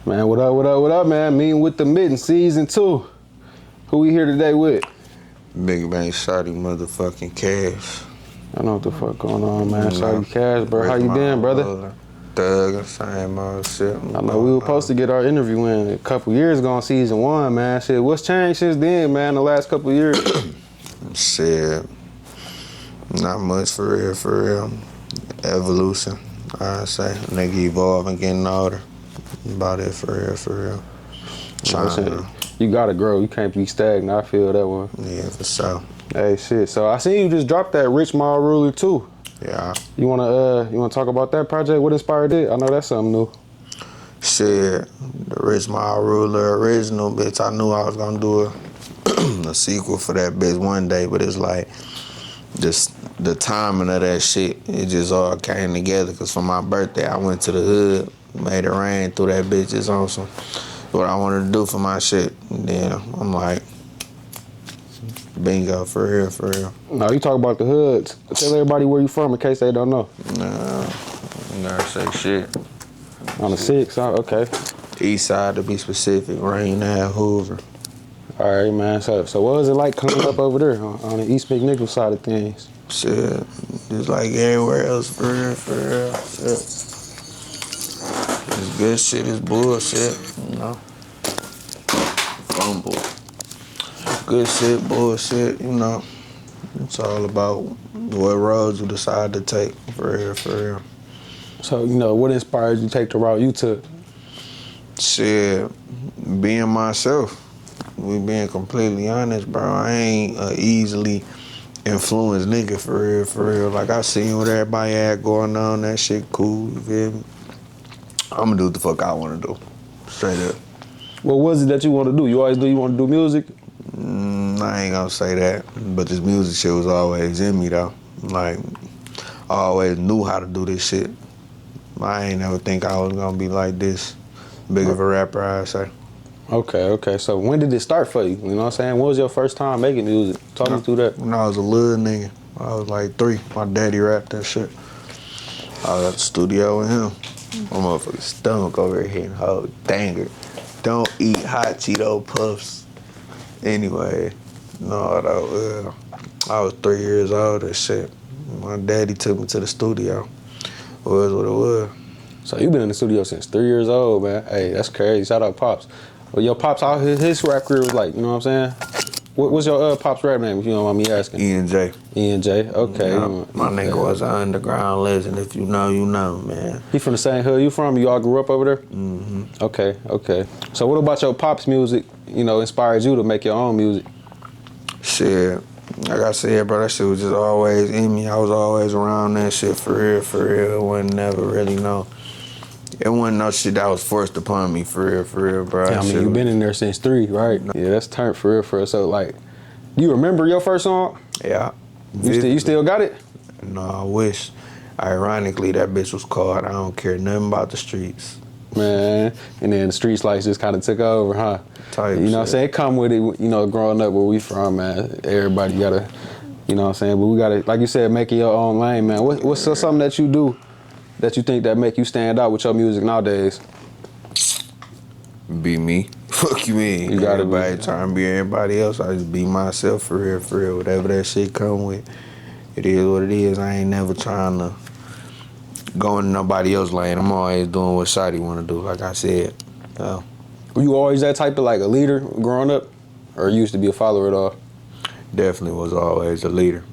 Man, what up, man? Meeting with the Mitten, season 2. Who we here today with? Big Bang Shaudy motherfucking Kash. I know what the fuck going on, man. Shaudy Kash, bro. How you been, brother? Thug, same old shit. I know we were supposed to get our interview in a couple years ago on season 1, man. Shit, what's changed since then, man, the last couple years? Shit. Not much for real. Evolution, I say. Nigga evolving, getting older. About it for real. You gotta grow. You can't be stagnant. I feel that one. Yeah, for sure. Hey, shit. So I seen you just dropped that Rich Mall Ruler too. Yeah. You wanna talk about that project? What inspired it? I know that's something new. Shit, the Rich Mall Ruler original, bitch. I knew I was gonna do a sequel for that bitch one day, but it's like just the timing of that shit. It just all came together. Cause for my birthday, I went to the hood, made it rain through that bitch. Just on some what I wanted to do for my shit. And then I'm like, bingo, for real. No, you talk about the hoods. Tell everybody where you from in case they don't know. Nah, you gotta say shit. On the 6th, oh, okay. East side to be specific, Rain Ave, Hoover. All right, man. So what was it like coming up over there on the East McNichol side of things? Shit, just like everywhere else, for real. Shit. It's good shit, it's bullshit, you know. Fumble. Good shit, bullshit, you know. It's all about what roads you decide to take, for real. So, what inspired you to take the route you took? Shit, being myself. We being completely honest, bro. I ain't easily influenced nigga, for real. Like, I seen what everybody had going on, that shit cool, you feel me? I'm gonna do what the fuck I wanna do, straight up. What was it that you want to do? You always do you want to do music? I ain't gonna say that, but this music shit was always in me, though. Like, I always knew how to do this shit. I ain't never think I was gonna be like this big of a rapper, I say. Okay. So when did it start for you? You know what I'm saying? When was your first time making music? Talk me through that. When I was a little nigga, I was like 3. My daddy rapped that shit. I was at the studio with him. My motherfucking stomach over here, oh, danger. Don't eat hot Cheeto Puffs. Anyway, no, I was 3 years old and shit. My daddy took me to the studio. It was what it was. So you been in the studio since 3 years old, man. Hey, that's crazy. Shout out Pops. Well, your Pops, how his rap career was like, you know what I'm saying? What's your Pops rap name, if you don't mind me asking? E&J. E&J, okay. Yeah, my nigga was an underground legend. If you know, you know, man. He from the same hood you from? You all grew up over there? Mm-hmm. Okay. So what about your Pops music, inspired you to make your own music? Shit, like I said, bro, that shit was just always in me. I was always around that shit, for real. It wasn't never really it wasn't no shit that was forced upon me, for real, bro. Yeah, I mean, you've been in there since 3, right? Yeah, that's turned for real. So, like, do you remember your first song? Yeah. You still got it? No, I wish. Ironically, that bitch was called I Don't Care Nothing About the Streets. Man, and then the street lights just kind of took over, huh? Type you know what I'm saying? It come with it, growing up where we from, man. Everybody gotta, you know what I'm saying? But we gotta, like you said, make it your own lane, man. What's something that you do that you think that make you stand out with your music nowadays? Be me. Fuck you mean? You gotta everybody be. trying to be everybody else. I just be myself, for real. Whatever that shit come with, it is what it is. I ain't never trying to go in nobody else's lane. I'm always doing what Shaudy want to do, like I said. Were you always that type of like a leader growing up? Or you used to be a follower at all? Definitely was always a leader.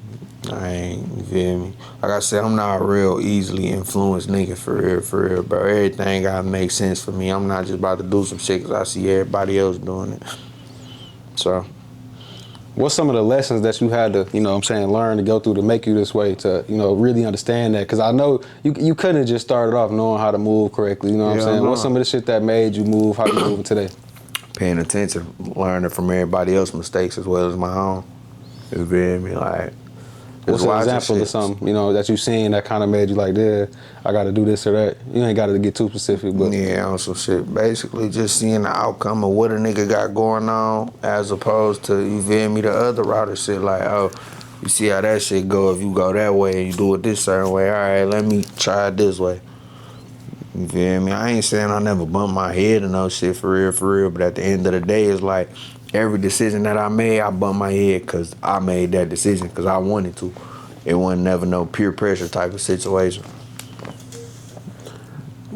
You feel me? Like I said, I'm not a real easily influenced nigga, for real, bro. Everything gotta make sense for me. I'm not just about to do some shit because I see everybody else doing it. So. What's some of the lessons that you had to, learn to go through to make you this way, to, really understand that? Because I know you couldn't have just started off knowing how to move correctly, you know what I'm saying? What's some of the shit that made you move how you moving today? Paying attention, learning from everybody else's mistakes as well as my own. You feel me? Like, what's an example of something, that you seen that kind of made you like, yeah, I got to do this or that? You ain't got to get too specific, but. Yeah, on some shit. Basically, just seeing the outcome of what a nigga got going on as opposed to, you feel me, the other route of shit. Like, oh, you see how that shit go if you go that way and you do it this certain way. All right, let me try it this way. You feel me? I ain't saying I never bumped my head or no shit for real, but at the end of the day, it's like every decision that I made, I bumped my head because I made that decision because I wanted to. It wasn't never no peer pressure type of situation.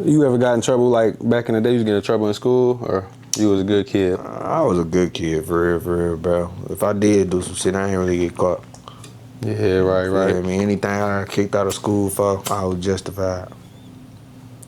You ever got in trouble, like back in the day, you was getting in trouble in school, or you was a good kid? I was a good kid, for real, bro. If I did do some shit, I ain't really get caught. Yeah, right. I mean, anything I got kicked out of school for, I was justified.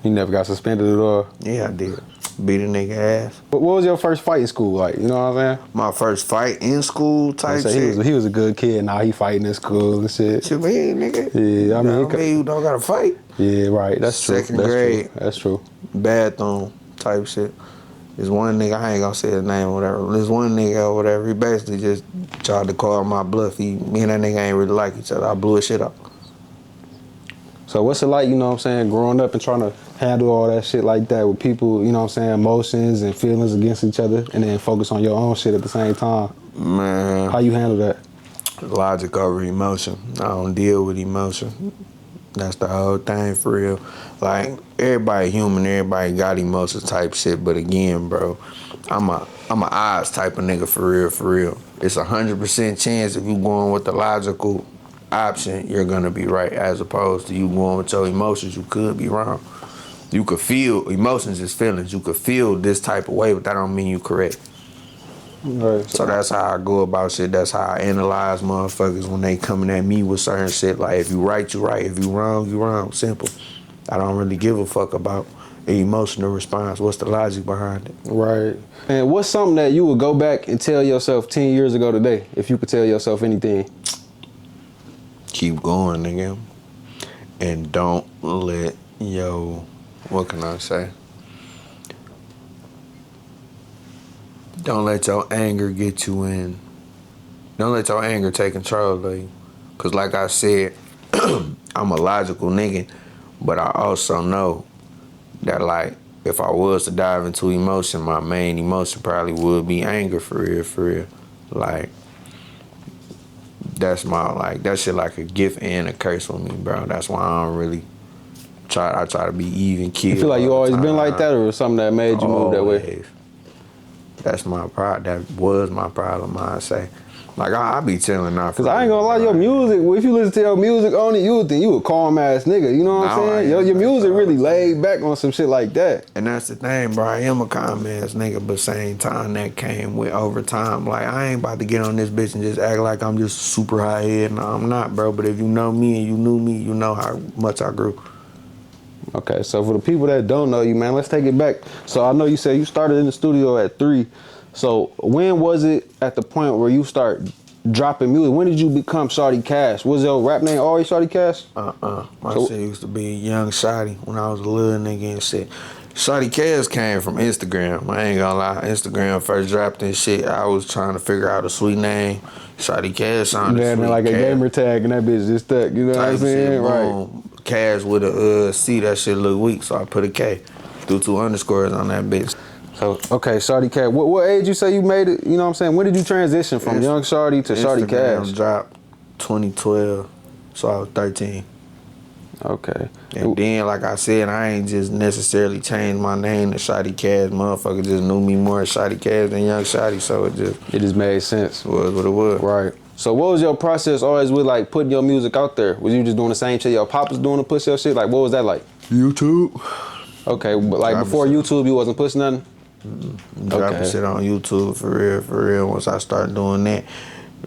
You never got suspended at all? Yeah, I did. Beat a nigga ass. What was your first fight in school like? You know what I'm saying? My first fight in school type shit. He was a good kid. Now he fighting in school and shit. Shit, man, nigga. Yeah, I mean, you don't gotta fight. Yeah, right. That's true. Second grade. That's true. Bathroom type shit. There's one nigga, I ain't gonna say his name or whatever. There's one nigga or whatever, he basically just tried to call my bluff. Me and that nigga ain't really like each other. I blew his shit up. So what's it like, you know what I'm saying, growing up and trying to handle all that shit like that with people, you know what I'm saying, emotions and feelings against each other, and then focus on your own shit at the same time? Man. How you handle that? Logic over emotion. I don't deal with emotion. That's the whole thing for real. Like, everybody human, everybody got emotions type shit, but again, bro, I'm a odds type of nigga for real. It's 100% chance if you going with the logical option, you're gonna be right, as opposed to you going with your emotions, you could be wrong. You could feel, emotions is feelings, you could feel this type of way, but that don't mean you correct. Right. So that's how I go about shit. That's how I analyze motherfuckers when they coming at me with certain shit. Like, if you right, you right. If you wrong, you wrong. Simple. I don't really give a fuck about the emotional response. What's the logic behind it? Right. And what's something that you would go back and tell yourself 10 years ago today, if you could tell yourself anything? Keep going, nigga. And don't let what can I say? Don't let your anger get you in. Don't let your anger take control of you. Because like I said, I'm a logical nigga, but I also know that, like, if I was to dive into emotion, my main emotion probably would be anger for real. Like, that's that shit like a gift and a curse with me, bro. That's why I don't really I try to be even kid. You feel like you always been like that, or was something that made you move that way? That's my problem. That was my problem, I say. Like, I be telling now. Cause I ain't gonna lie, your music, if you listen to your music on it, you would think you a calm ass nigga, you know what I'm saying? Your music really laid back on some shit like that. And that's the thing, bro. I am a calm ass nigga, but same time that came with over time. Like, I ain't about to get on this bitch and just act like I'm just super high head. No, I'm not, bro. But if you know me and you knew me, you know how much I grew. Okay, so for the people that don't know you, man, let's take it back. So I know you said you started in the studio at 3. So when was it at the point where you start dropping music? When did you become Shaudy Kash? Was your rap name always Shaudy Kash? My shit used to be Young Shaudy when I was a little nigga and shit. Shaudy Kash came from Instagram. I ain't gonna lie. Instagram first dropped and shit. I was trying to figure out a sweet name. Shaudy Kash sounded sweet. Yeah, like a gamer tag and that bitch just stuck. You know what I'm saying? Right. Cash with a C, that shit look weak, so I put a K. Threw 2 underscores on that bitch. So, okay, Shaudy Kash. What age you say you made it? You know what I'm saying? When did you transition from Young Shaudy to Shaudy Kash? Instagram dropped 2012, so I was 13. Okay. And then, like I said, I ain't just necessarily changed my name to Shaudy Kash. Motherfucker just knew me more as Shaudy Kash than Young Shaudy, so it just made sense. Was what it was. Right. So what was your process always with, like, putting your music out there? Was you just doing the same shit your pop was doing to push your shit? Like, what was that like? YouTube. Okay, but like before YouTube, you wasn't pushing nothing? Dropping shit on YouTube for real. Once I started doing that,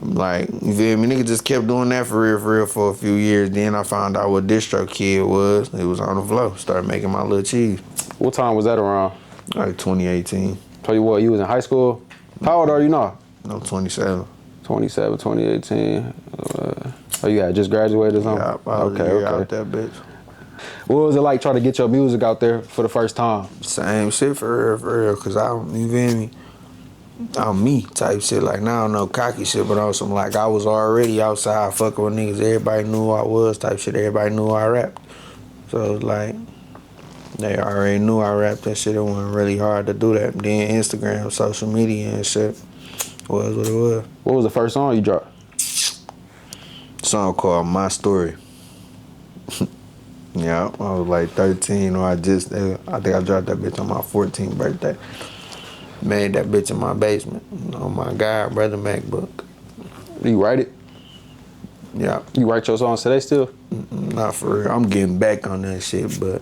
like, you feel me? Nigga just kept doing that for real for a few years. Then I found out what Distro Kid was. It was on the flow. Started making my little cheese. What time was that around? Like 2018. Tell you what, you was in high school? How old are you now? No, 27. 27, 2018. Oh, you had just graduated or something? Yeah, I was okay. Out that bitch. What was it like trying to get your music out there for the first time? Same shit for real, cause you feel me? I'm me type shit. Like, now I don't know cocky shit, but on some, like, I was already outside fucking with niggas. Everybody knew who I was type shit. Everybody knew I rapped. So it's like, they already knew I rapped that shit. It wasn't really hard to do that. Then Instagram, social media and shit was what it was. What was the first song you dropped? Song called My Story. Yeah, I was like 13, or I think I dropped that bitch on my 14th birthday. Made that bitch in my basement on my god brother MacBook. You write it? Yeah. You write your songs today still? Not for real. I'm getting back on that shit, but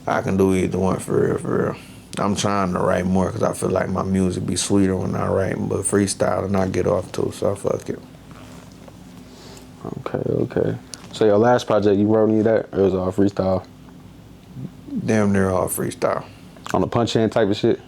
I can do either one for real, for real. I'm trying to write more because I feel like my music be sweeter when I write, but freestyle and I get off too, so fuck it. Okay. So your last project, you wrote any of that, or it was all freestyle? Damn near all freestyle. On the punch-in type of shit?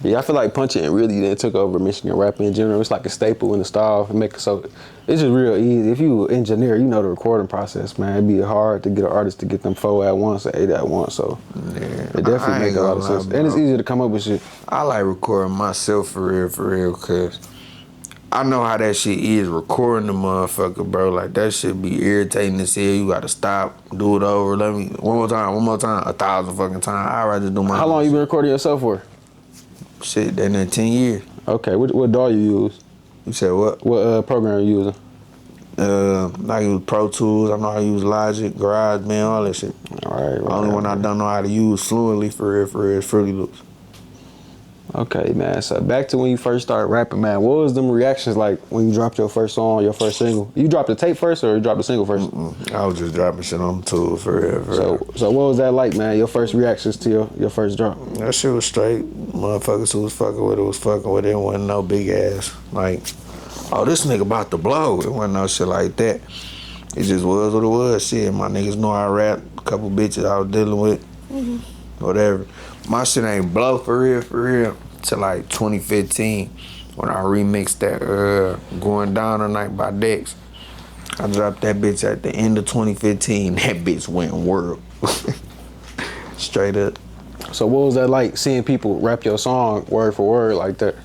Yeah, I feel like punch-in really then took over Michigan rap in general. It's like a staple in the style. It's just real easy. If you engineer, you know the recording process, man. It'd be hard to get an artist to get them 4 at once or 8 at once. So Yeah, it definitely make a lot of sense. Bro. And it's easy to come up with shit. I like recording myself for real, cause I know how that shit is recording the motherfucker, bro. Like that shit be irritating as hell. You gotta stop, do it over. Let me one more time, 1,000 fucking times. I'd rather do my. How long you been recording yourself for? Shit, that in 10 years. Okay, what DAW you use? You said what? What program you using? I use Pro Tools. I know how to use Logic, GarageBand, all that shit. All right. Only one I don't know how to use fluently for real is Fruity Loops. Okay, man. So back to when you first started rapping, man. What was them reactions like when you dropped your first song, your first single? You dropped the tape first, or you dropped the single first? I was just dropping shit on the tool for real. So what was that like, man? Your first reactions to your first drop? That shit was straight. Motherfuckers who was fucking with it was fucking with it. It wasn't no big ass like, oh, this nigga about to blow. It wasn't no shit like that. It just was what it was. Shit, my niggas know I rap. A couple bitches I was dealing with. Whatever. My shit ain't blow for real. Till like 2015 when I remixed that Going Down Tonight by Dex. I dropped that bitch at the end of 2015. That bitch went world. Straight up. So what was that like, seeing people rap your song word for word like that?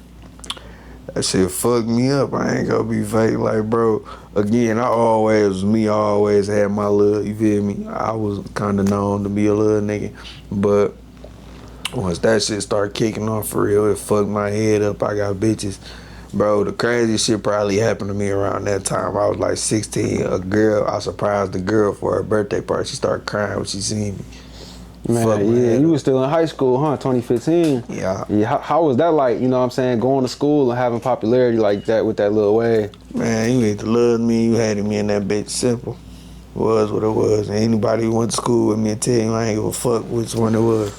That shit fucked me up. I ain't gonna be fake. Like, bro, again, I always had my little, you feel me? I was kinda known to be a little nigga. But once that shit started kicking off for real, it fucked my head up. I got bitches. Bro, the craziest shit probably happened to me around that time. I was like 16. I surprised the girl for her birthday party. She started crying when she seen me. Man, yeah, you was still in high school, huh? 2015. Yeah. How was that like, you know what I'm saying, going to school and having popularity like that with that little way? Man, you either loved me, you hated me, and that bitch simple. Was what it was. And anybody who went to school with me and tell you I ain't give a fuck which one it was.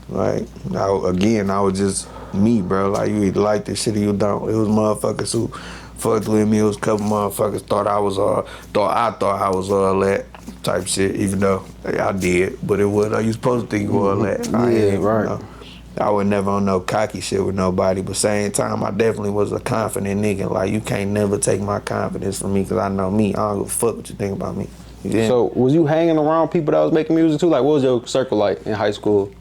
Like, I was just me, bro. Like, you either like this shit or you don't. It was motherfuckers who fucked with me. It was a couple motherfuckers thought I thought I was all that type shit, even though I did. But it was, you supposed to think you all that. Yeah, right. You know, I was never on no cocky shit with nobody, but same time, I definitely was a confident nigga. Like, you can't never take my confidence from me, because I know me. I don't give a fuck what you think about me. So, was you hanging around people that was making music too? Like, what was your circle like in high school?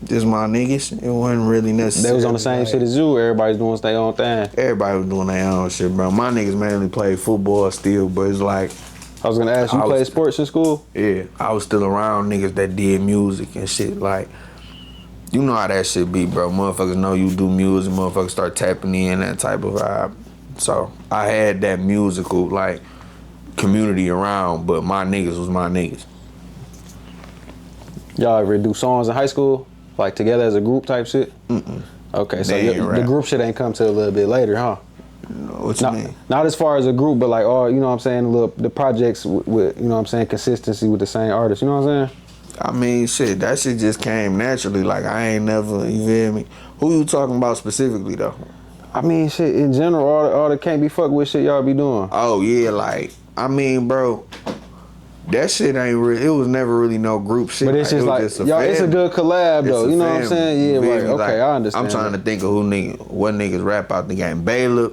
Just my niggas. It wasn't really necessary. They was on the same shit as you. Everybody's doing their own thing. Everybody was doing their own shit, bro. My niggas mainly played football still, but it's like, I was gonna ask, you played sports in school? Yeah, I was still around niggas that did music and shit. Like, you know how that shit be, bro. Motherfuckers know you do music. Motherfuckers start tapping in, that type of vibe. So I had that musical like community around, but my niggas was my niggas. Y'all ever do songs in high school? Like together as a group type shit? Okay, so the group shit ain't come till a little bit later, huh? What you mean? Not as far as a group, but like, oh, you know what I'm saying, the projects with, you know what I'm saying, consistency with the same artist, you know what I'm saying? I mean, shit, that shit just came naturally. Like, I ain't never, you feel me? Who you talking about specifically, though? I mean, shit, in general, all the can't be fucked with shit y'all be doing. Oh, yeah, like, I mean, bro, that shit ain't real. It was never really no group shit. But it's just like, y'all, it's a good collab, though. You know what I'm saying? Yeah, right. Okay, I understand. I'm trying to think of what niggas rap out the game. Baylor,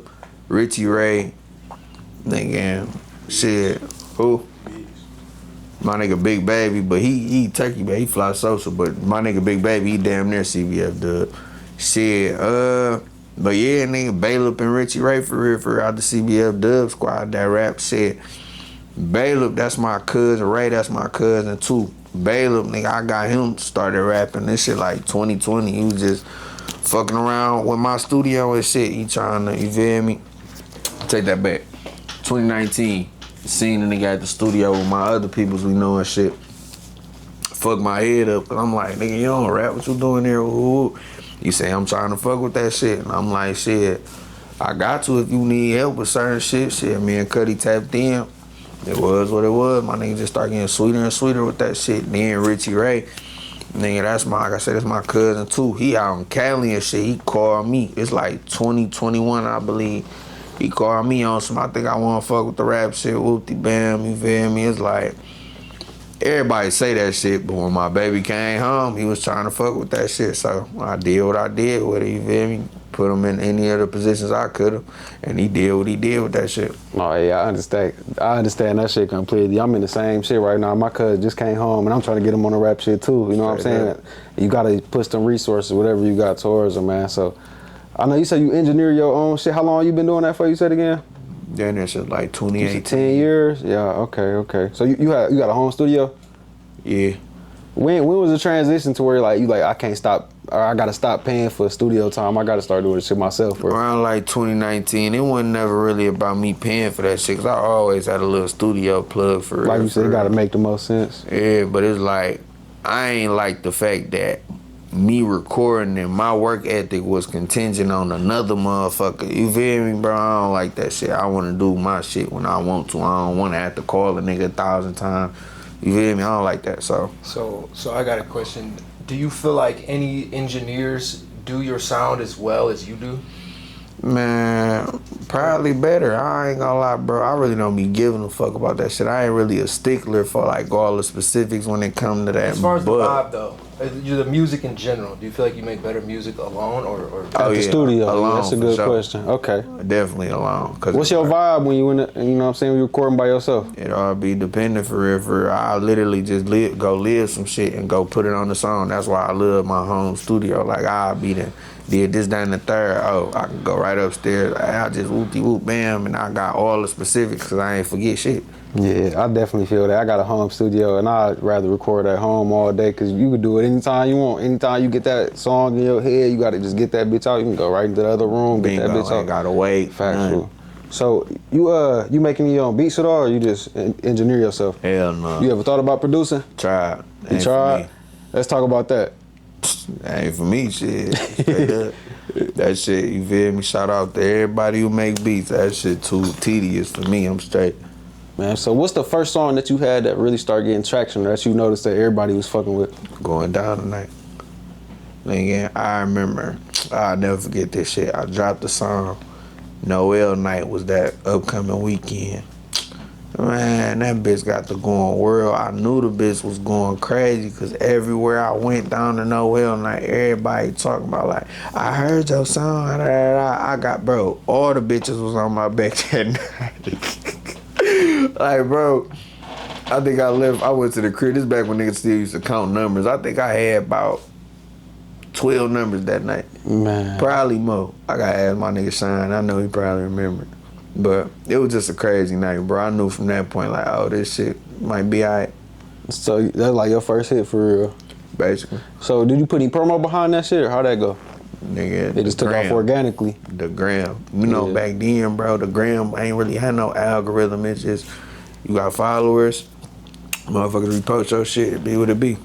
Richie Ray, nigga, shit, who? My nigga Big Baby, but he turkey, but he fly social. But my nigga Big Baby, he damn near CBF dub. Shit, but yeah, nigga Baylor and Richie Ray for real out the CBF dub squad that rap shit. Baylor, that's my cousin. Ray, that's my cousin too. Baylor, nigga, I got him started rapping this shit like 2020. He was just fucking around with my studio and shit. He trying to, you feel me? Take that back. 2019. Seen the nigga at the studio with my other peoples we know and shit. fuck my head up. Cause I'm like, nigga, you don't rap. What you doing there? Ooh. He say, I'm trying to fuck with that shit. And I'm like, shit, I got to if you need help with certain shit. Shit, me and Cuddy tapped in. It was what it was. My nigga just started getting sweeter and sweeter with that shit. Then Richie Ray, nigga, that's like I said, that's my cousin too. He out in Cali and shit. He called me. It's like 2021, I believe. He called me on some, I think I want to fuck with the rap shit. Whoopty bam, you feel me? It's like, everybody say that shit, but when my baby came home, he was trying to fuck with that shit. So I did what I did with it, you feel me? Put him in any of the positions I could have, and he did what he did with that shit. Oh yeah, I understand. I understand that shit completely. I'm in the same shit right now. My cousin just came home, and I'm trying to get him on the rap shit too. You know what I'm saying? You gotta push them resources, whatever you got towards them, man. So I know you said you engineer your own shit. How long you been doing that for? You said again? Then it's like 2018. 10 years? Yeah. Okay. So you got a home studio? Yeah. When was the transition to where you like I can't stop, or I gotta stop paying for studio time, I gotta start doing this shit myself? Or? Around like 2019, it wasn't never really about me paying for that shit, cause I always had a little studio plug for it. Like you said, it gotta make the most sense. Yeah, but it's like, I ain't like the fact that me recording and my work ethic was contingent on another motherfucker. You feel me, bro? I don't like that shit. I wanna do my shit when I want to. I don't wanna have to call a nigga 1,000 times. You feel me? I don't like that, so. So I got a question. Do you feel like any engineers do your sound as well as you do? Man, probably better. I ain't gonna lie, bro. I really don't be giving a fuck about that shit. I ain't really a stickler for like all the specifics when it come to that. As far as the vibe, though, the music in general, do you feel like you make better music alone or at the studio? Alone, that's a good question. Okay. Definitely alone. What's your vibe when you in the, you know what I'm saying, when you recording by yourself? It all be dependent for real. I literally just go live some shit and go put it on the song. That's why I love my home studio. Like, I'll be there. Did this, that, and the third. Oh, I can go right upstairs. I just whoop-de-whoop, bam, and I got all the specifics because I ain't forget shit. Yeah, I definitely feel that. I got a home studio, and I'd rather record at home all day because you can do it anytime you want. Anytime you get that song in your head, you got to just get that bitch out. You can go right into the other room, get that bitch out. Ain't gotta wait. Factual. So you making your own beats at all, or you just engineer yourself? Hell no. You ever thought about producing? Tried. You tried? Let's talk about that. That ain't for me, shit. That shit, you feel me? Shout out to everybody who make beats. That shit too tedious for me. I'm straight. Man, so what's the first song that you had that really started getting traction, or that you noticed that everybody was fucking with? Going Down Tonight. Again, I remember, I'll never forget this shit. I dropped the song. Noel night was that upcoming weekend. Man, that bitch got the going world. I knew the bitch was going crazy because everywhere I went down to Noel night, everybody talking about like, I heard your song. I got, bro, all the bitches was on my back that night. Like, bro, I think I went to the crib. This back when niggas still used to count numbers. I think I had about 12 numbers that night. Man. Probably more. I gotta ask my nigga Shine. I know he probably remembered. But it was just a crazy night, bro. I knew from that point, like, oh, this shit might be alright. So that's like your first hit for real? Basically. So did you put any promo behind that shit, or how'd that go? Nigga, it just took off organically. The gram. You know, back then, bro, the gram ain't really had no algorithm. It's just, you got followers, motherfuckers repost your shit, it be what it be.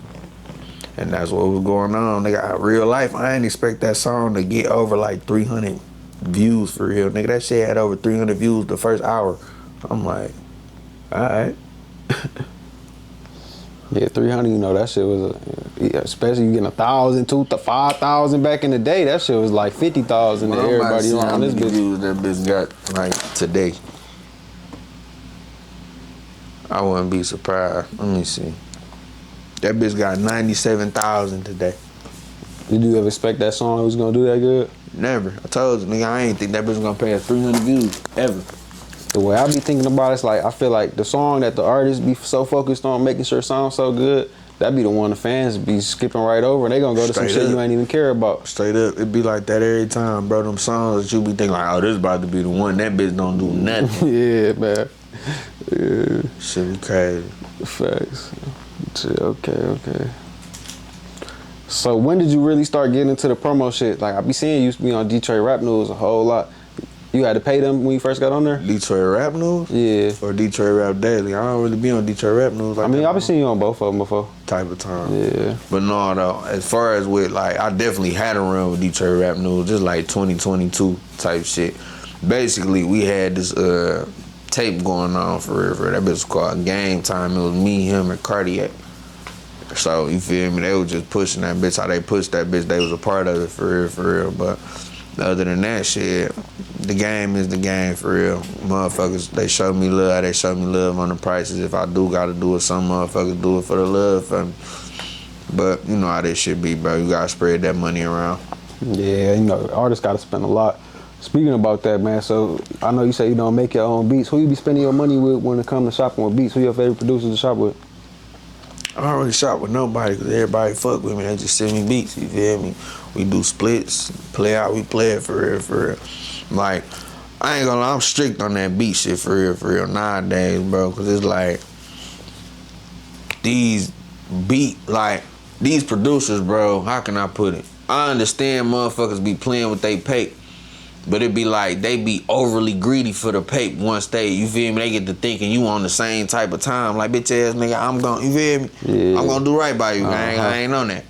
And that's what was going on. They got real life. I ain't expect that song to get over like 300 views for real. Nigga, that shit had over 300 views the first hour. I'm like, all right. Yeah, 300, you know, that shit was, especially you getting 1,000, 2,000, 5,000 back in the day, that shit was like 50,000 to everybody on this bitch. Views that bitch got like today. I wouldn't be surprised. Let me see. That bitch got 97,000 today. Did you ever expect that song was gonna do that good? Never. I told you, nigga, I ain't think that bitch was gonna pay us 300 views, ever. The way I be thinking about it's like, I feel like the song that the artists be so focused on making sure it sounds so good, that be the one the fans be skipping right over, and they gonna go to some shit you ain't even care about. Straight up, it be like that every time, bro. Them songs that you be thinking like, oh, this about to be the one. That bitch don't do nothing. Yeah, man. Yeah. Shit be crazy. Facts. Okay. So when did you really start getting into the promo shit? Like, I be seeing you used to be on Detroit Rap News a whole lot. You had to pay them when you first got on there? Detroit Rap News? Yeah. Or Detroit Rap Daily? I don't really be on Detroit Rap News like I mean, that I've been seeing you on both of them before. type of time. Yeah. But no, though, as far as with, like, I definitely had a run with Detroit Rap News, just like 2022 type shit. Basically, we had this tape going on for real. That bitch was called Game Time. It was me, him, and Cardiac. So, you feel me? They was just pushing that bitch. How they pushed that bitch, they was a part of it for real. But other than that shit, the game is the game for real. Motherfuckers, they show me love. They show me love on the prices. If I do gotta do it, some motherfuckers do it for the love for me. But you know how this shit be, bro. You gotta spread that money around. Yeah, you know, artists gotta spend a lot. Speaking about that, man, so I know you say you don't make your own beats. Who you be spending your money with when it comes to shopping with beats? Who your favorite producers to shop with? I don't really shop with nobody because everybody fuck with me. They just send me beats, you feel me? We do splits, play out, we play it for real. Like, I ain't gonna lie, I'm strict on that beat shit for real nowadays, bro, because it's like, these producers, bro, how can I put it? I understand motherfuckers be playing with they pay, but it be like they be overly greedy for the pape once they, you feel me, they get to thinking you on the same type of time. Like, bitch ass nigga, I'm gonna, you feel me? Yeah. I'm gonna do right by you, gang. I ain't on that.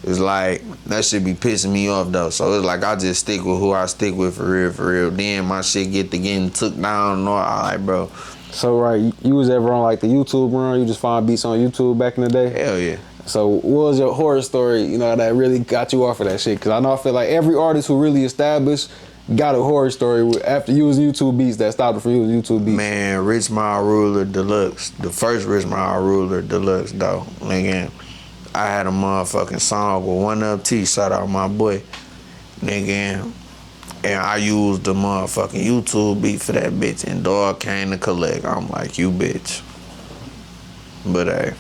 It's like, that shit be pissing me off though. So it's like I just stick with who I stick with for real. Then my shit get to getting took down and all. I like, bro. So, right, you was ever on like the YouTube run? You just find beats on YouTube back in the day? Hell yeah. So what was your horror story, you know, that really got you off of that shit? Because I feel like every artist who really established got a horror story after using YouTube beats that stopped it from using YouTube beats. Man, Rich Mile Ruler Deluxe. The first Rich Mile Ruler Deluxe, though. Nigga, I had a motherfucking song with 1UP T, shout out my boy. Nigga, and I used the motherfucking YouTube beat for that bitch, and dog came to collect. I'm like, you bitch. But hey.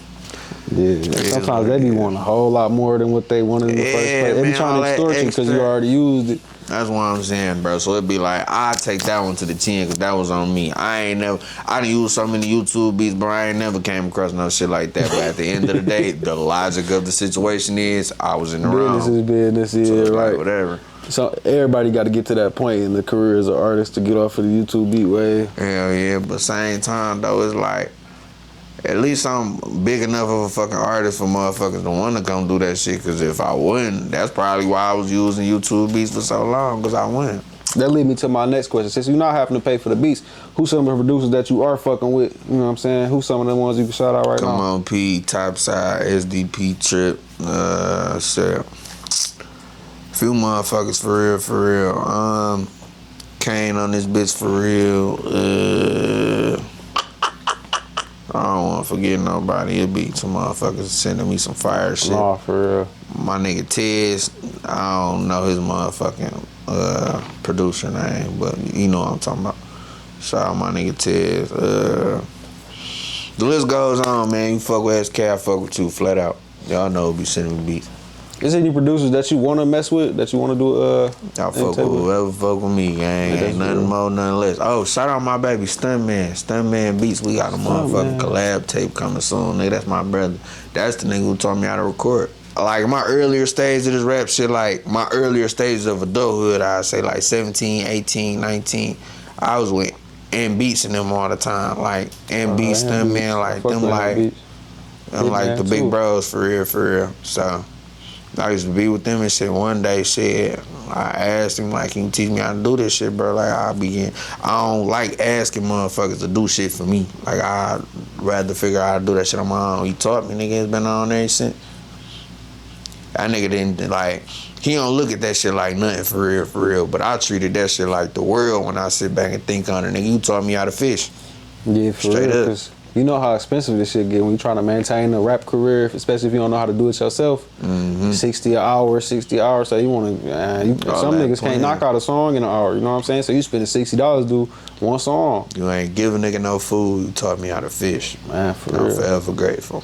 Yeah, sometimes they be wanting a whole lot more than what they wanted in the first place. They be trying to extort you because you already used it. That's what I'm saying, bro. So it'd be like, I take that one to the 10 because that was on me. I done used so many YouTube beats, bro. I ain't never came across no shit like that. But at the end of the day, the logic of the situation is I was in the wrong. Business is business, yeah, So right. Like, whatever. So everybody got to get to that point in the career as an artist to get off of the YouTube beat wave. Hell yeah, but same time though, it's like, at least I'm big enough of a fucking artist for motherfuckers to want to come do that shit. Because if I wouldn't, that's probably why I was using YouTube beats for so long, because I wouldn't. That lead me to my next question. Since you're not having to pay for the beats, who's some of the producers that you are fucking with? You know what I'm saying? Who's some of the ones you can shout out right now? Come on, P, Topside, SDP, Trip, shit. Few motherfuckers for real. Kane on this bitch for real. I don't want to forget nobody. It'll be some motherfuckers sending me some fire shit. Nah, for real. My nigga Tez, I don't know his motherfucking producer name, but you know what I'm talking about. Shout out my nigga Tez. The list goes on, man. You fuck with SK, I fuck with you, flat out. Y'all know who be sending me beats. Is there any producers that you want to mess with, that you want to do I fuck with whoever fuck with me, gang. Ain't nothing more, nothing less. Oh, shout out my baby Stuntman Beats. We got a motherfucking collab tape coming soon, nigga. That's my brother. That's the nigga who taught me how to record. Like, my earlier stage of this rap shit, like, my earlier stages of adulthood, I'd say, like, 17, 18, 19, I was with M Beats and them all the time. Like, M Beats, Stuntman, like, them, like the big bros, for real. So, I used to be with them and shit. One day, shit, I asked him, like, can you teach me how to do this shit, bro? Like, I don't like asking motherfuckers to do shit for me. Like, I'd rather figure out how to do that shit on my own. He taught me, nigga, it's been on there since. That nigga didn't, like, he don't look at that shit like nothing for real. But I treated that shit like the world when I sit back and think on it. Nigga, you taught me how to fish. Yeah, for Straight real, up. because you know how expensive this shit get when you trying to maintain a rap career, especially if you don't know how to do it yourself. 60 an hour, so you want to, some niggas can't knock out a song in an hour, you know what I'm saying? So you spending $60 to do one song. You ain't give a nigga no food, you taught me how to fish. Man, for real. I'm forever grateful.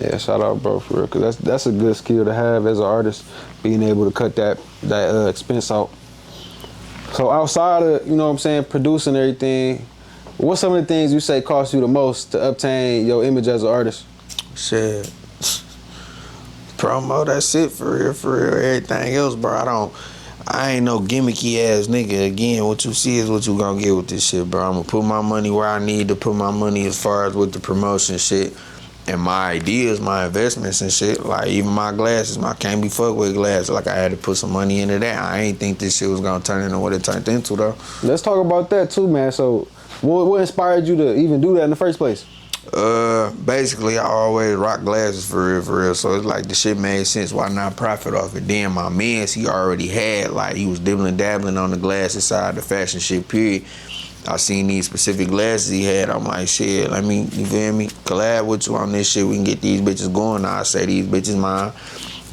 Yeah, shout out, bro, for real, because that's a good skill to have as an artist, being able to cut that expense out. So outside of, you know what I'm saying, producing everything, what's some of the things you say cost you the most to obtain your image as an artist? Shit. Promo, that's it for real. Everything else, bro, I ain't no gimmicky ass nigga. Again, what you see is what you gonna get with this shit, bro. I'm gonna put my money where I need to put my money as far as with the promotion shit. And my ideas, my investments and shit, like even my glasses, I can't be fucked with glasses. Like I had to put some money into that. I ain't think this shit was gonna turn into what it turned into though. Let's talk about that too, man. So what inspired you to even do that in the first place? Basically I always rock glasses for real. So it's like the shit made sense. Why not profit off it? Then my mans, he already had, like he was dibbling dabbling on the glasses side, the fashion shit, period. I seen these specific glasses he had. I'm like, shit, let me, you feel me? Collab with you on this shit. We can get these bitches going. I say these bitches mine.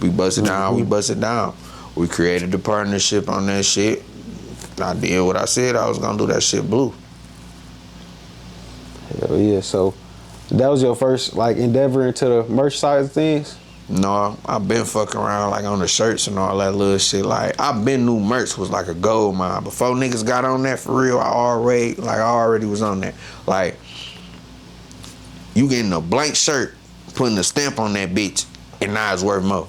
We bust it down, we bust it down. We created a partnership on that shit. I did what I said I was gonna do, that shit blue. Hell yeah, so that was your first like endeavor into the merch side of things? No, I've been fucking around like on the shirts and all that little shit. Like I've been knew merch was like a gold mine. Before niggas got on that for real, I already was on that. Like you getting a blank shirt, putting a stamp on that bitch, and now it's worth more.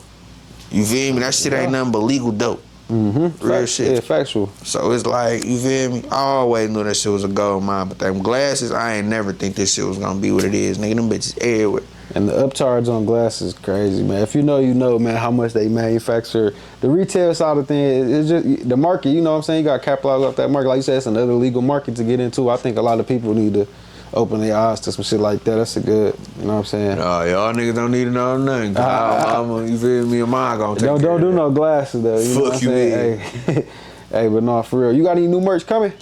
You feel me? That shit ain't nothing but legal dope. Real shit. Yeah, factual. So it's like, you feel me? I always knew that shit was a gold mine, but them glasses, I ain't never think this shit was gonna be what it is. Nigga, them bitches everywhere. And the upcharge on glasses is crazy, man. If you know, man, how much they manufacture. The retail side of things, it's just the market, you know what I'm saying? You got to capitalize off that market. Like you said, it's another legal market to get into. I think a lot of people need to open their eyes to some shit like that. That's a good, you know what I'm saying? Y'all niggas don't need to know nothing. You feel me? Mine gonna take Don't do no glasses, though. You know what I'm saying? Hey, hey, but no, for real. You got any new merch coming?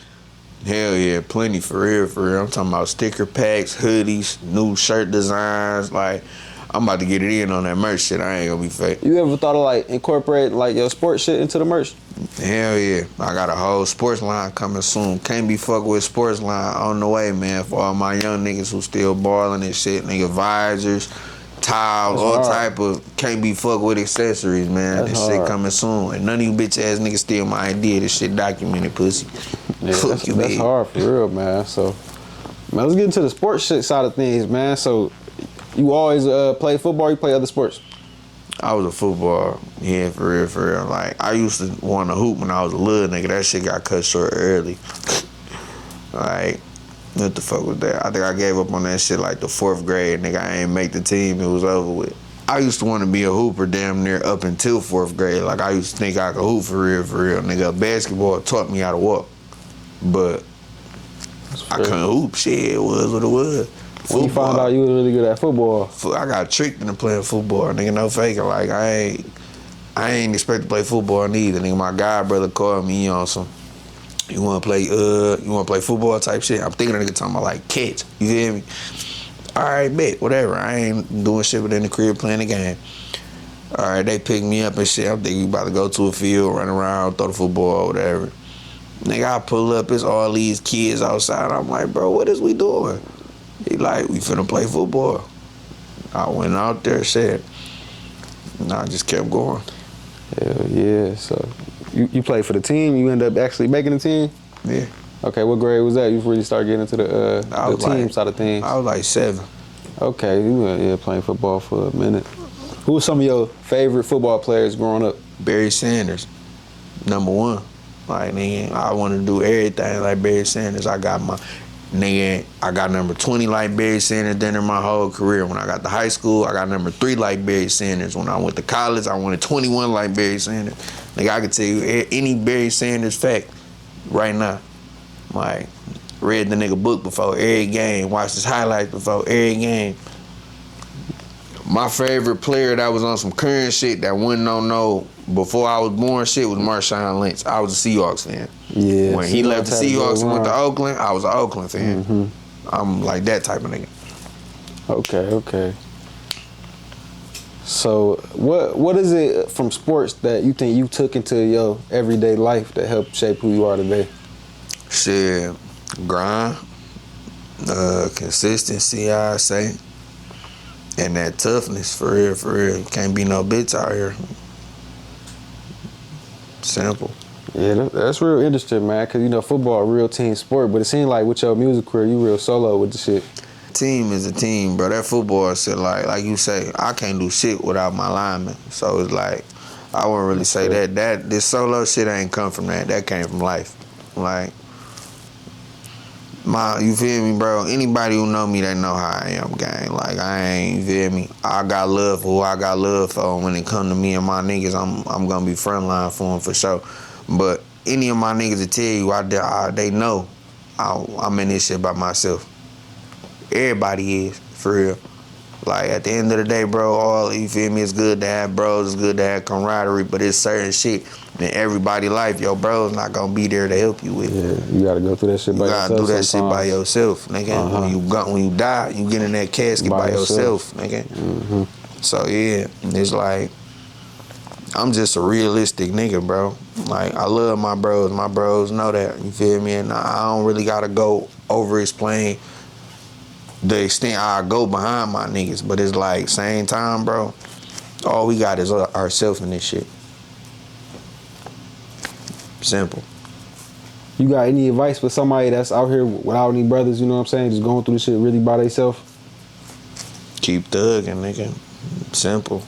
Hell yeah, plenty for real. I'm talking about sticker packs, hoodies, new shirt designs. Like, I'm about to get it in on that merch shit. I ain't gonna be fake. You ever thought of like incorporating like your sports shit into the merch? Hell yeah. I got a whole sports line coming soon. Can't be fucked with sports line on the way, man. For all my young niggas who still balling and shit. Nigga, visors, towels, all type of can't be fucked with accessories, man. This shit coming soon. And none of you bitch ass niggas steal my idea. This shit documented, pussy. Yeah, that's hard for real, man. So, man, let's get into the sports shit side of things, man. So, you always play football, you play other sports? I was a football, yeah, for real. Like, I used to want to hoop when I was a little nigga. That shit got cut short early. Like, what the fuck was that? I think I gave up on that shit like the 4th grade. Nigga, I ain't make the team. It was over with. I used to want to be a hooper damn near up until 4th grade. Like, I used to think I could hoop for real. Nigga, basketball taught me how to walk. But I couldn't hoop. Shit, it was what it was. When you found out you was really good at football? I got tricked into playing football, nigga. No faking. Like I ain't expect to play football neither. Nigga, my god brother called me on some. You wanna play football type shit? I'm thinking of nigga talking about like catch. You feel me? All right, bet, whatever. I ain't doing shit within the crib playing the game. All right, they picked me up and shit. I'm thinking we about to go to a field, run around, throw the football, whatever. Nigga, I pull up, it's all these kids outside. I'm like, bro, what is we doing? He like, we finna play football. I went out there, said, and I just kept going. Hell yeah. So, you played for the team? You end up actually making the team? Yeah. Okay, what grade was that? You really started getting into the team side of things? I was like 7. Okay, you were playing football for a minute. Who were some of your favorite football players growing up? Barry Sanders, #1. Like, nigga, I want to do everything like Barry Sanders. I got number 20 like Barry Sanders then in my whole career. When I got to high school, I got number 3 like Barry Sanders. When I went to college, I wanted 21 like Barry Sanders. Nigga, I could tell you any Barry Sanders fact right now. Like, read the nigga book before every game, watched his highlights before every game. My favorite player that was on some current shit that wasn't on no before I was born shit was Marshawn Lynch. I was a Seahawks fan. Yeah. When he left the Seahawks and went to Oakland, I was an Oakland fan. Mm-hmm. I'm like that type of nigga. Okay. So what is it from sports that you think you took into your everyday life that helped shape who you are today? Shit, grind, consistency, I say. And that toughness, for real. Can't be no bitch out here. Simple. Yeah, that's real interesting, man, because, football a real team sport, but it seems like with your music career, you real solo with the shit. Team is a team, bro. That football shit, like you say, I can't do shit without my linemen. So it's like, I wouldn't really say that. This solo shit ain't come from that. That came from life. Like, you feel me, bro? Anybody who know me, they know how I am, gang. Like, I ain't, you feel me? I got love for who I got love for. When it come to me and my niggas, I'm gonna be frontline for them for sure. But any of my niggas that tell you, they know I'm in this shit by myself. Everybody is, for real. Like, at the end of the day, bro, you feel me, it's good to have bros, it's good to have camaraderie, but it's certain shit in everybody's life, your bro's not gonna be there to help you with. Yeah, you gotta go through that shit by yourself. You gotta do that sometimes. shit by yourself, nigga. When you die, you get in that casket by yourself, nigga. So, yeah, it's like, I'm just a realistic nigga, bro. Like, I love my bros. My bros know that, you feel me? And I don't really gotta go over-explain the extent I go behind my niggas, but it's like, same time, bro, all we got is ourselves in this shit. Simple. You got any advice for somebody that's out here without any brothers, you know what I'm saying, just going through this shit really by themselves? Keep thugging, nigga. Simple.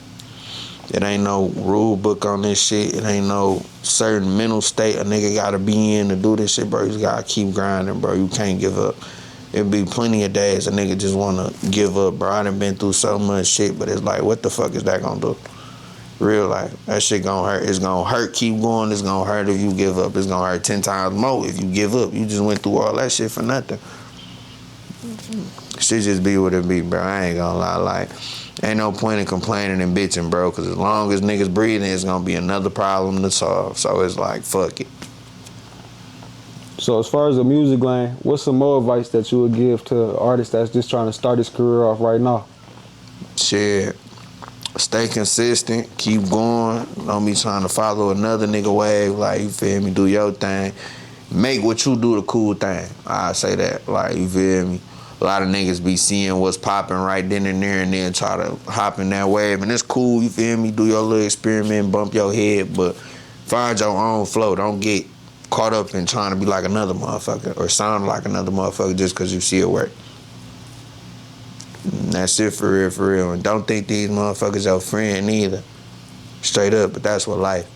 It ain't no rule book on this shit. It ain't no certain mental state a nigga gotta be in to do this shit, bro. You just gotta keep grinding, bro. You can't give up. It be plenty of days a nigga just wanna give up, bro. I done been through so much shit, but it's like, what the fuck is that gonna do? Real life. That shit gonna hurt. It's gonna hurt, keep going. It's gonna hurt if you give up. It's gonna hurt 10 times more if you give up. You just went through all that shit for nothing. Shit just be what it be, bro. I ain't gonna lie. Like, ain't no point in complaining and bitching, bro, because as long as niggas breathing, it's gonna be another problem to solve. So it's like, fuck it. So as far as the music lane, what's some more advice that you would give to an artist that's just trying to start his career off right now? Shit. Stay consistent. Keep going. Don't be trying to follow another nigga wave. Like, you feel me? Do your thing. Make what you do the cool thing. I say that. Like, you feel me? A lot of niggas be seeing what's popping right then and there and then try to hop in that wave. And it's cool, you feel me? Do your little experiment, bump your head, but find your own flow. Don't get caught up in trying to be like another motherfucker or sound like another motherfucker just because you see it work. And that's it for real, for real. And don't think these motherfuckers your friend either. Straight up, but that's what life.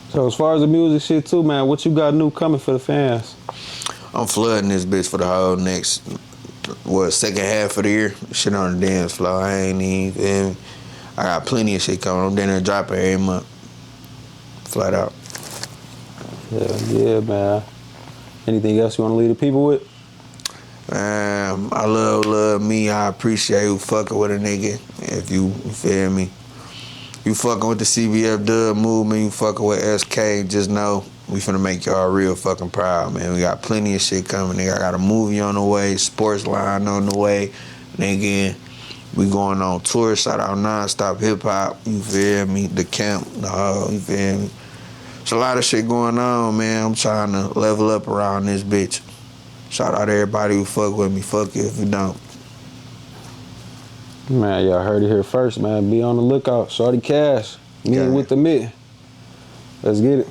So as far as the music shit too, man, what you got new coming for the fans? I'm flooding this bitch for the whole next, second half of the year. Shit on the dance floor. I ain't even, feel me? I got plenty of shit coming. I'm down there dropping every month. Flat out. Yeah, man. Anything else you want to leave the people with? Man, I love me. I appreciate you fucking with a nigga. If you feel me. You fucking with the CBF Dub movement, you fucking with SK, just know we finna make y'all real fucking proud, man. We got plenty of shit coming, nigga. I got a movie on the way, sports line on the way. Nigga, we going on tour, shout out Non-Stop Hip Hop, you feel me? The camp, the whole, you feel me? There's a lot of shit going on, man. I'm trying to level up around this bitch. Shout out to everybody who fuck with me. Fuck you if you don't. Man, y'all heard it here first, man. Be on the lookout. Shaudy Kash, Meeting With The Mitten. Let's get it.